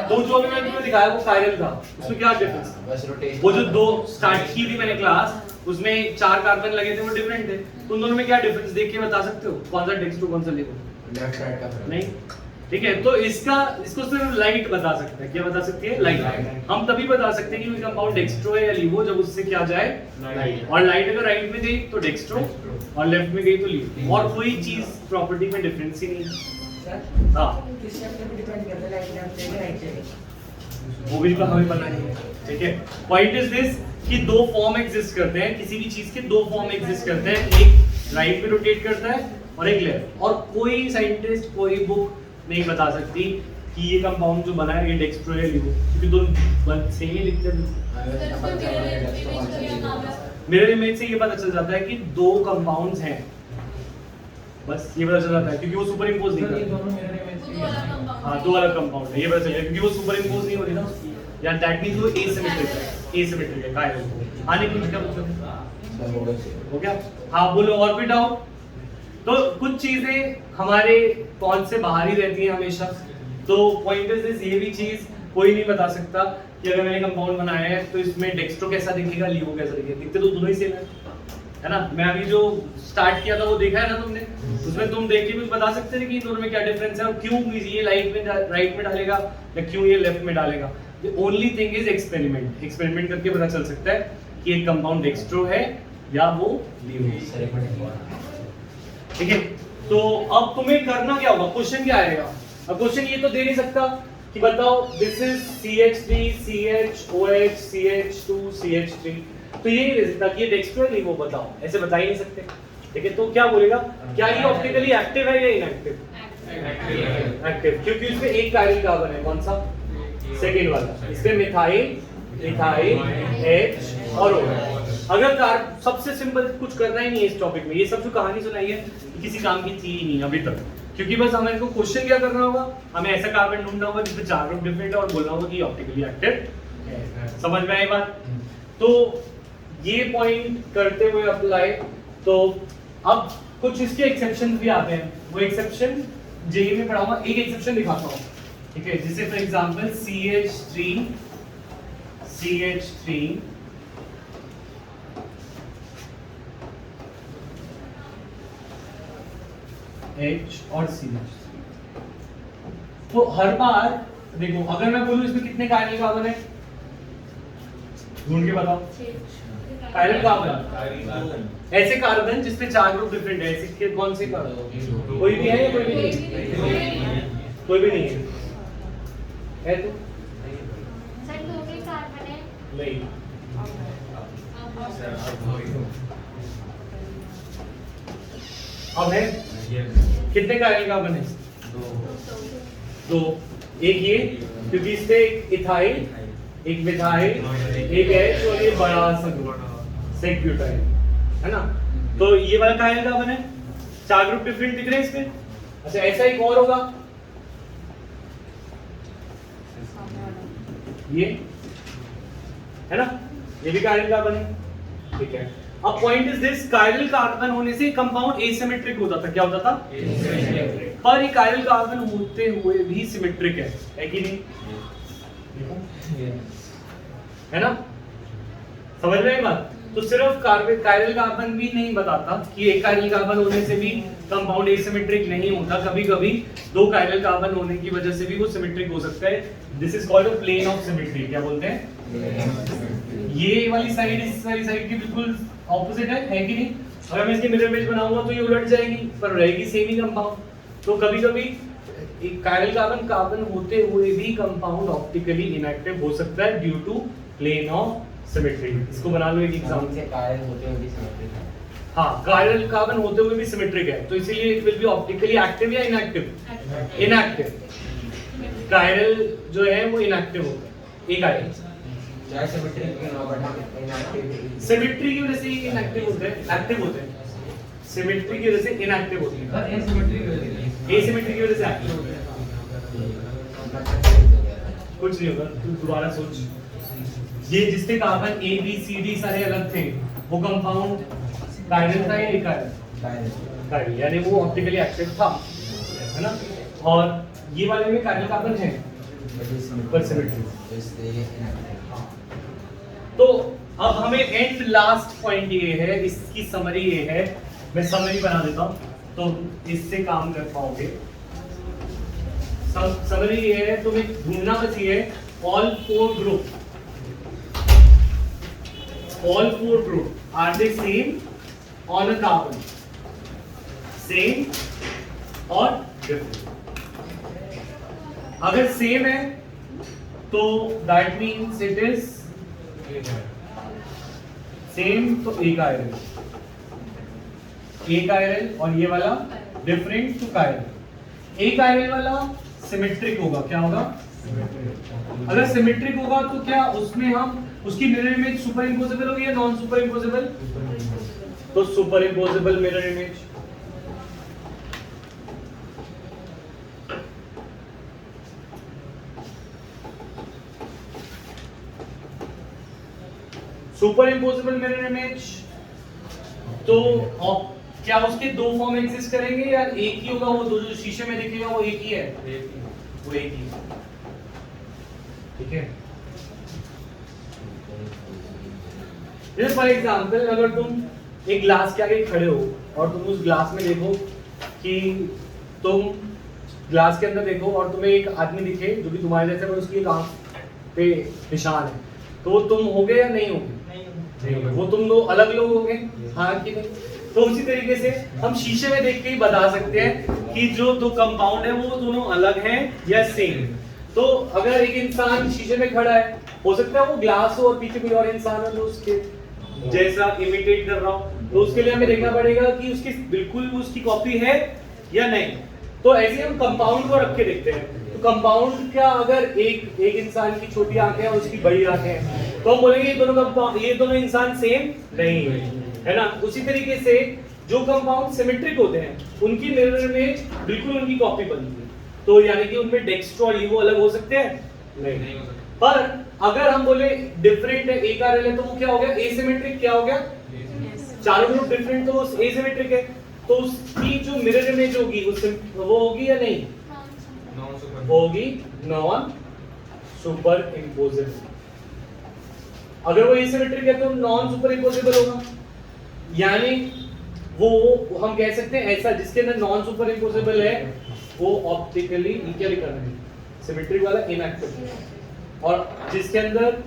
तो जो अभी मैंने तुम्हें दिखाया वो कायरल था, उसमें क्या डिफरेंस था? बस रोटेशन। वो जो दो स्टार्ट की थी मैंने क्लास, उसमें 4 कार्बन लगे थे, वो डिफरेंट थे। तुम दोनों में क्या डिफरेंस देख के बता सकते हो कौन सा डेक्स्ट्रो कौन सा लीवो? लेफ्ट राइट का फर्क नहीं, ठीक है। तो इसको सिर्फ लाइट बता सकते हैं। क्या बता सकती है? लाइट। हम तभी बता सकते हैं कि कोई कंपाउंड डेक्स्ट्रो है या लीवो जब उससे क्या जाए, लाइट। और लाइट अगर राइट में गई तो डेक्स्ट्रो और लेफ्ट में गई तो लीवो, और कोई चीज प्रॉपर्टी में डिफरेंस ही नहीं है। हां, वो भी हमें पता नहीं है, ठीक है। पॉइंट इज दिस कि दो फॉर्म एग्जिस्ट करते हैं, किसी भी चीज के दो फॉर्म एग्जिस्ट करते हैं, एक राइट में रोटेट करता है और एक लेफ्ट। और कोई साइंटिस्ट कोई बुक नहीं बता सकती कि ये कंपाउंड जो बना है ये डेक्स्ट्रो है लीवो, क्योंकि दोनों सेम ही दिखते हैं। मिरर इमेज से ये पता चल जाता है कि दो कंपाउंड्स हैं, बस ये पता चल जाता है क्योंकि वो सुपर इम्पोज नहीं तो ये करता। दोनों मिरर इमेज वो दो अलग कंपाउंड हाँ दो अलग कंपाउंड है, ये पता चल गया क्योंकि वो सुपर इम्पोज नहीं हो रही ना उसकी, या दैट मींस वो एसिमेट्रिक है, एसिमेट्रिक है कायरल। आने कुछ क्या बच्चों हो गया? हाँ बोलो और भी डाउट? तो कुछ चीजें हमारे कौन से बाहर ही रहती हैं हमेशा, तो पॉइंट इज दिस, ये भी चीज कोई नहीं बता सकता कि अगर मैंने कंपाउंड बनाया है तो इसमें डेक्स्ट्रो कैसा दिखेगा, लीवो कैसा दिखेगा, दिखते तो दोनों ही सेम है ना। मैं अभी जो स्टार्ट किया था वो देखा है ना तुमने, उसमें तुम देख के भी बता सकते थे कि इन दोनों में क्या डिफरेंस है और क्यों ये राइट में डालेगा या क्यों ये लेफ्ट में डालेगा। The only thing is experiment, experiment करके पता चल सकता है कि एक कंपाउंड डेक्स्ट्रो है या वो लीवो। ठीक है, तो अब तुम्हें करना क्या होगा, क्वेश्चन क्या आएगा? अब क्वेश्चन ये तो दे नहीं सकता कि बताओ this is CH3 CHOH CH2 CH3, तो ये नहीं दे सकता कि ये डेक्स्ट्रो है लीवो, बताओ, ऐसे बता ही नहीं सकते। ठीक है, तो क्या बोलेगा, क्या ये ऑप्टिकली एक्टिव है या इनएक्टिव? एक्टिव, क्योंकि इसमें एक कायरल कार्बन है, कौन सा? सेकेंड वाला। इसमें मिथाइल मिथाइल H और O। अगर सबसे सिंपल कुछ करना ही नहीं है इस टॉपिक में, ये सब जो कहानी सुनाई है किसी काम की थी ही नहीं अभी तक, क्योंकि बस हमें इनको क्वेश्चन क्या करना होगा, हमें ऐसा कार्बन ढूंढना होगा जिसमें 4 ग्रुप डिफरेंट है और बोलना होगा कि ऑप्टिकली एक्टिव है। समझ में आई बात? तो ये पॉइंट करते हुए अप्लाई, तो अब कुछ इसके एक्सेप्शन भी आते हैं, वो एक्सेप्शन जेई में पढ़ाऊंगा। एक एक्सेप्शन दिखाता हूँ, ठीक है, जैसे फॉर एग्जांपल CH3 H और CH3, तो हर बार देखो अगर मैं बोलूं इसमें कितने कायरल कार्बन है, ढूंढ के बताओ। कायरल कार्बन, ऐसे कार्बन जिसमें 4 ग्रुप डिफरेंट है, ऐसे कौन से कार्बन? कोई भी है या कोई भी नहीं? कोई भी नहीं है तो सर दो में कार्बन है नहीं। अब है कितने कायरल कार्बन है? दो। एक ये क्योंकि इसमें एक इथाइल एक मिथाइल एक H और ये बड़ा सा सेक ब्यूटाइल है ना, तो ये वाला कायरल कार्बन है, 4 ग्रुप डिफरेंट दिख रहे हैं इसमें। अच्छा ऐसा एक और होगा, ये है ना, ये भी कायरल कार्बन है। ठीक है, अब point is this, chiral carbon होने से कंपाउंड एसिमेट्रिक होता था। क्या होता था? पर ये कायरल कार्बन होते हुए भी सिमेट्रिक है कि नहीं? है ना, समझ में आई बात? तो सिर्फ कायरल कार्बन भी नहीं बताता कि एक कायरल कार्बन होने से भी कंपाउंड एसिमेट्रिक नहीं होता, कभी कभी 2 कायरल कार्बन होने की वजह से भी वो सिमेट्रिक हो सकता है। This is called a plane of symmetry. क्या बोलते हैं? ये वाली साइड इस वाली साइड की बिल्कुल ऑपोजिट है कि नहीं? अगर मैं इसकी मिरर इमेज बनाऊंगा तो ये उलट जाएगी, पर रहेगी सेम ही कंपाउंड। तो कभी कभी एक कायरल कार्बन होते हुए भी कंपाउंड ऑप्टिकली इनएक्टिव हो सकता है due to plane of symmetry. इसको बना लो एक एग्जांपल से, कायरल होते हुए भी सिमेट्रिक है। हाँ, कायरल कार्बन होते हुए भी सिमेट्रिक है, तो इसीलिए it will be optically active या इनएक्टिव? इनएक्टिव। कायरल जो है वो इनएक्टिव होता है, एक आएगा सिमेट्री की वजह से इनएक्टिव होते हैं, एक्टिव होते हैं। सिमेट्री की वजह से इनएक्टिव होते हैं, एसिमेट्री की वजह से एक्टिव होते हैं। कुछ नहीं होगा, तू दोबारा सोच। ये जिसके carbon A B C D सारे अलग थे, वो कंपाउंड कायरल था या इकायरल? कायरल, यानी वो ऑप्टिकली एक्टिव था, है ना। और ये वाले में कायरल कार्बन है पर सिमेट्री। तो अब हमें एंड लास्ट पॉइंट ये है, इसकी समरी ये है, मैं समरी बना देता हूँ तो इससे काम कर पाओगे। समरी ये है, तुम्हें ढूंढना बस ये है, all four group are they same on a carbon? Same और different? अगर सेम है तो that means it is same, तो एक आयरन और ये वाला डिफरेंट टू कायरल। एक आयरन वाला सिमेट्रिक होगा, क्या होगा? अगर सिमेट्रिक होगा तो क्या उसमें हम उसकी मिरर इमेज सुपर इम्पोजेबल होगी या नॉन सुपर इम्पोजेबल? तो super imposable mirror image, super imposable mirror image, तो क्या उसके दो फॉर्म एग्जिस्ट करेंगे या एक ही होगा? वो दो जो शीशे में दिखेगा वो एक ही है, वो एक ही, ठीक है। जैसे फॉर एग्जांपल अगर तुम एक ग्लास के आगे खड़े हो और तुम उस ग्लास में देखो कि तुम ग्लास के अंदर देखो और तुम्हें एक आदमी दिखे जो कि तुम्हारे जैसे, पर उसकी एक आंख पे निशान है, तो वो तुम होगे या नहीं होगे? नहीं होगे। वो तुम लोग अलग लोग होगे, हाँ कि नहीं? तो उसी तरीके से हम शीशे में देख के ही बता सकते हैं कि जो दो कंपाउंड है वो दोनों अलग हैं या सेम। तो अगर एक इंसान शीशे में खड़ा है, हो सकता है वो ग्लास हो और पीछे कोई और इंसान हो जो उसके जैसा इमिटेट कर रहा हो, तो उसके लिए हमें देखना पड़ेगा कि उसकी बिल्कुल उसकी कॉपी है या नहीं। तो ऐसे हम कंपाउंड को रख के देखते हैं। तो कंपाउंड का अगर एक इंसान की छोटी आंखें और उसकी बड़ी आंखें हैं, तो हम बोलेंगे ये दोनों इंसान सेम नहीं है ना। उसी तरीके से जो कंपाउंड सिमेट्रिक होते हैं उनकी मिरर इमेज बिल्कुल उनकी कॉपी बनती है। तो यानी कि उनमें डेक्स्ट्रो और लीवो अलग हो सकते हैं? नहीं हो सकते। पर अगर हम बोले डिफरेंट है, एक आर एल है, तो वो क्या हो गया? एसिमेट्रिक क्या हो गया? चारों ग्रुप डिफरेंट, तो वो एसिमेट्रिक है, तो उसकी जो मिरर इमेज होगी उससे वो होगी या नहीं? होगी नॉन सुपर इम्पोजेबल। अगर वो एसिमेट्रिक है तो नॉन सुपर इम्पोजेबल होगा, यानी वो हम कह सकते हैं ऐसा जिसके अंदर नॉन सुपर इम्पोजेबल है वो ऑप्टिकली क्या लिखा है? सिमेट्रिक वाला इनएक्टिव, और जिसके अंदर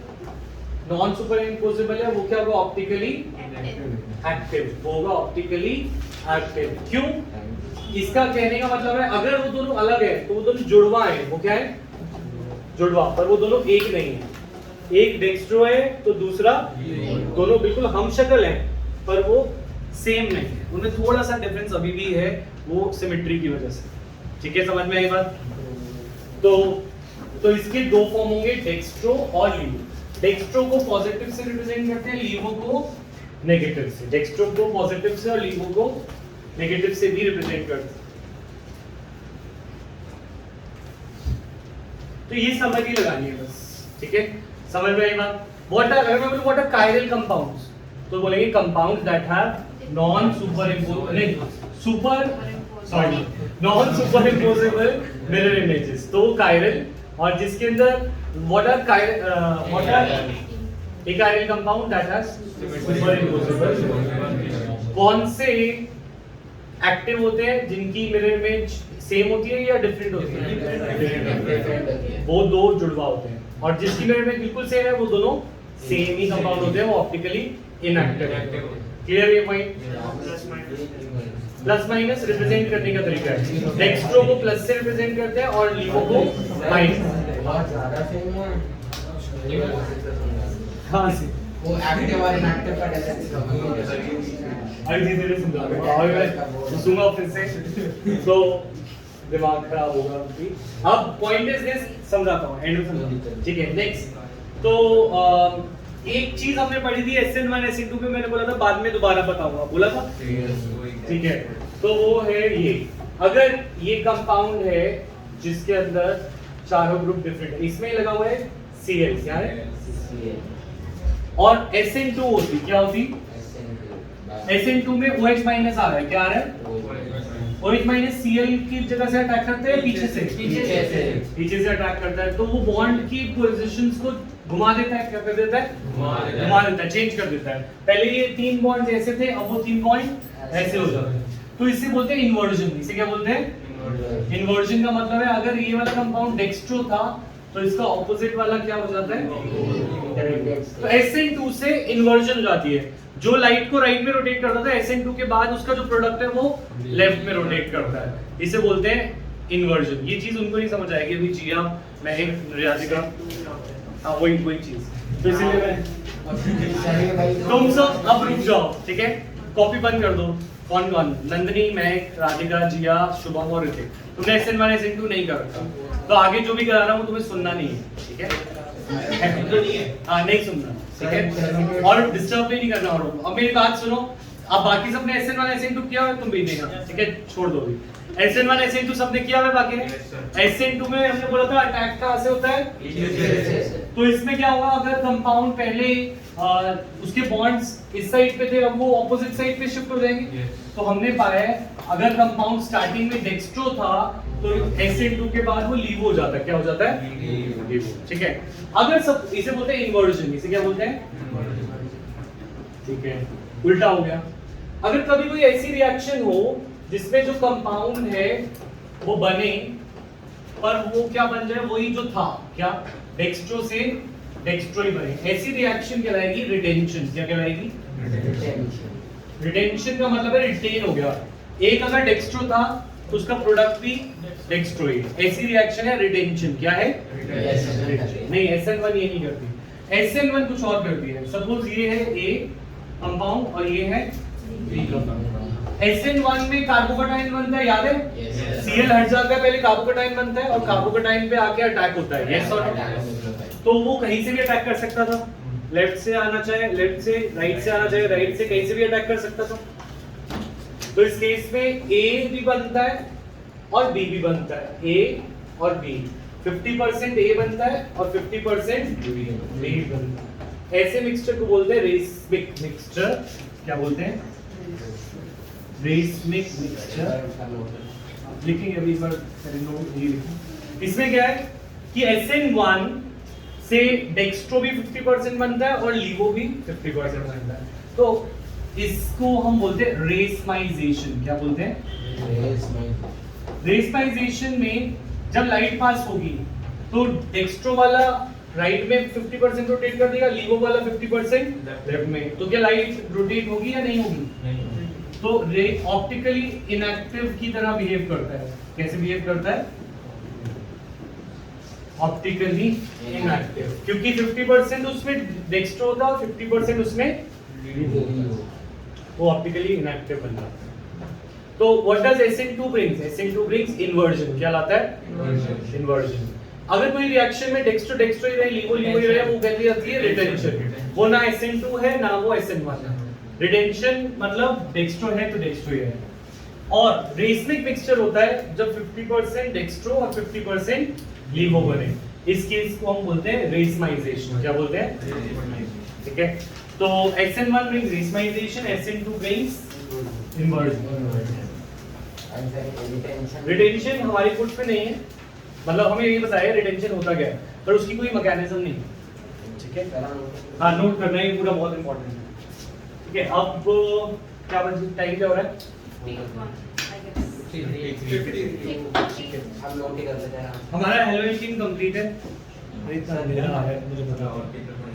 नॉन सुपर इम्पोजेबल है वो क्या होगा? ऑप्टिकली एक्टिव, वो होगा ऑप्टिकली एक्टिव। क्यों? इसका कहने का मतलब है अगर वो दोनों अलग है तो वो दोनों जुड़वा है। वो क्या है? जुड़वा, पर वो दोनों एक नहीं है। एक डेक्स्ट्रो है तो दूसरा, दोनों बिल्कुल हम शक्ल हैं पर वो सेम नहीं है, उनमें थोड़ा सा डिफरेंस अभी भी है, वो सिमेट्री की वजह से। ठीक है, समझ में आई बात? तो इसके दो फॉर्म होंगे, डेक्स्ट्रो और लीवो। डेक्स्ट्रो को पॉजिटिव से रिप्रेजेंट करते हैं, लीवो को नेगेटिव से। डेक्स्ट्रो को पॉजिटिव से और लीवो को नेगेटिव से भी रिप्रेजेंट करते हैं। तो ये समझ ही लगानी है बस, ठीक है? समझ में आई बात? व्हाट आर, अगर मैं बोलूं व्हाट आर कायरल कंपाउंड्स, तो बोलेंगे compounds that have non superimposable mirror images, तो कायरल। और जिसके अंदर what are a chiral compound that has superimposable. कौन से एक्टिव होते हैं जिनकी मिरर इमेज सेम होती है या डिफरेंट होती है? वो दो जुड़वा होते हैं। और जिसकी मिरर इमेज बिल्कुल सेम है वो दोनों सेम ही कंपाउंड होते हैं, वो ऑप्टिकली इनएक्टिव। क्लियर ये पॉइंट? प्लस माइनस रिप्रेजेंट करने का तरीका है। डेक्स्ट्रो को प्लस से रिप्रेजेंट करते हैं और लीवो को माइनस। बहुत ज्यादा सेम है। हाँ से वो एक्टिव और इनएक्टिव का डिफरेंस अभी धीरे-धीरे समझाऊंगा, अभी मैं सुनूंगा फिर से तो दिमाग खराब होगा अभी। अब पॉइंट इज दिस, समझाता हूँ, एंड में समझाता। ठीक है, नेक्स्ट। तो एक चीज हमने पढ़ी थी SN1 SN2 पे, मैंने बोला था बाद में दोबारा बताऊंगा, बोला था? ठीक है, तो वो है ये। अगर ये कंपाउंड है जिसके अंदर चारों ग्रुप डिफरेंट है, इसमें लगा हुआ है Cl, क्या है? और SN2 होती, क्या होती? SN2 में OH माइनस आ रहा है, क्या आ रहा है? OH माइनस Cl की जगह से अटैक करता है, पीछे से पीछे से अटैक करता है, तो वो बॉन्ड की पोजीशंस को घुमा देता है। क्या कर देता है? घुमा देता है, चेंज कर देता है। पहले ये तीन बॉन्ड ऐसे थे, अब वो तीन बॉन्ड ऐसे हो जाते हैं, तो इसे बोलते हैं इन्वर्जन। इसे क्या बोलते हैं? इन्वर्जन का मतलब है अगर ये वाला कंपाउंड डेक्स्ट्रो था तो इसका ऑपोजिट वाला क्या हो जाता है? तो SN2 से इन्वर्जन हो जाती है। जो लाइट को राइट में रोटेट करता था, SN2 के बाद उसका जो प्रोडक्ट है वो लेफ्ट में रोटेट करता है, इसे बोलते हैं इन्वर्जन। ये चीज उनको नहीं समझ आएगी अभी, जिया महक रियाजिका, हाँ वही चीज। तो इसीलिए मैं तुम सब अब रुक जाओ, ठीक है? कॉपी बंद कर दो। कौन कौन? नंदनी, महक, राधिका, जिया, शुभम और ऋतिक। तुमने SN1 SN2 नहीं कर रखा, तो आगे जो भी करा रहा हूँ तुम्हें सुनना नहीं है, ठीक है? हाँ नहीं सुनना, ठीक है? और डिस्टर्ब भी नहीं करना। और अब मेरी बात सुनो, अब बाकी सबने SN1 SN2 किया हुआ है, तुम भी देना, ठीक है, छोड़ दो अभी। SN1 SN2 सबने किया हुआ है बाकी ने। SN2 में हमने बोला था अटैक कहाँ से होता है, तो इसमें क्या होगा, अगर कंपाउंड पहले उसके बॉन्ड्स इस साइड पे थे, अब वो ऑपोजिट साइड पे शिफ्ट हो जाएंगे। तो हमने पाया है अगर कंपाउंड स्टार्टिंग में डेक्स्ट्रो था तो SN2 के बाद वो लीवो हो जाता है, क्या हो जाता है, लीवो, ठीक है। अगर सब इसे बोलते हैं इन्वर्जन, इसे क्या बोलते हैं, ठीक है, उल्टा हो गया। अगर कभी कोई ऐसी रिएक्शन हो जिसमें जो कंपाउंड है वो बने पर वो क्या बन जाए, वही जो था, क्या डेक्स्ट्रो से डेक्स्ट्रो ही बने, ऐसी रिएक्शन कहलाएगी रिटेंशन। क्या कहलाएगी, रिटेंशन का मतलब है रिटेन हो गया। एक अगर डेक्स्ट्रो था तो उसका प्रोडक्ट भी डेक्स्ट्रो ही, ऐसी रिएक्शन है रिटेंशन। क्या है, नहीं SN1 ये नहीं करती, SN1 कुछ और करती है। सपोज ये है A कंपाउंड और ये है B कंपाउंड। SN1 में कार्बोकटाइन बनता है, याद है, Cl हट जाता है, पहले कार्बोकटाइन बनता है और कार्बोकटाइन पे आके अटैक होता है, यस और नो। तो वो कहीं से भी अटैक कर सकता था, लेफ्ट से आना चाहे लेफ्ट से, राइट से आना चाहे राइट से, कहीं से भी अटैक कर सकता था। तो इस केस में A भी बनता है और B भी बनता है, A और B 50% A बनता है और 50% B बनता है। ऐसे मिक्सचर को बोलते हैं रेसमिक मिक्सचर। क्या बोलते हैं, रेसमिक मिक्सचर। लिखेंगे अभी एक बार, इसमें क्या है कि SN1 से डेक्स्ट्रो भी 50% बनता है और लीवो भी 50% बनता है। तो इसको हम बोलते हैं रेसमाइजेशन। क्या बोलते हैं, रेसमाइजेशन में जब लाइट पास होगी तो डेक्स्ट्रो वाला राइट में 50% रोटेट कर देगा, लीवो वाला 50% लेफ्ट में। तो क्या लाइट रोटेट होगी या नहीं होगी, तो रे ऑप्टिकली इनएक्टिव की तरह बिहेव करता है। कैसे बिहेव करता है, ऑप्टिकली इनएक्टिव, क्योंकि 50% उसमें डेक्स्ट्रो होता है और 50% उसमें वो ऑप्टिकली इनएक्टिव बन जाता है। तो what does SN2 brings, SN2 brings inversion. क्या लाता है, इन्वर्जन। अगर कोई रिएक्शन में डेक्स्ट्रो डेक्स्ट्रो ही रहे, लीवो लीवो ही रहे, वो कहती जाती है रिटेंशन। वो ना SN2 है ना वो SN1 है। रिटेंशन मतलब डेक्स्ट्रो है तो डेक्स्ट्रो ही है। और रेसमिक मिक्सचर होता है जब 50% डेक्स्ट्रो और 50% लीवो बने, इस केस को हम बोलते हैं रेसमाइजेशन। क्या बोलते हैं, ठीक है। तो SN1 brings racemisation, SN2 brings inversion. Retention हमारी फुट पे नहीं है, मतलब हमें ये बताया रिटेंशन होता क्या है, पर उसकी कोई मैकेनिज्म नहीं है, ठीक है। हाँ, नोट करना ही पूरा बहुत इंपॉर्टेंट है, ठीक है। अब क्या बन, टाइम क्या हो रहा है, हमारा हेलोइकिन कंप्लीट है, मुझे पता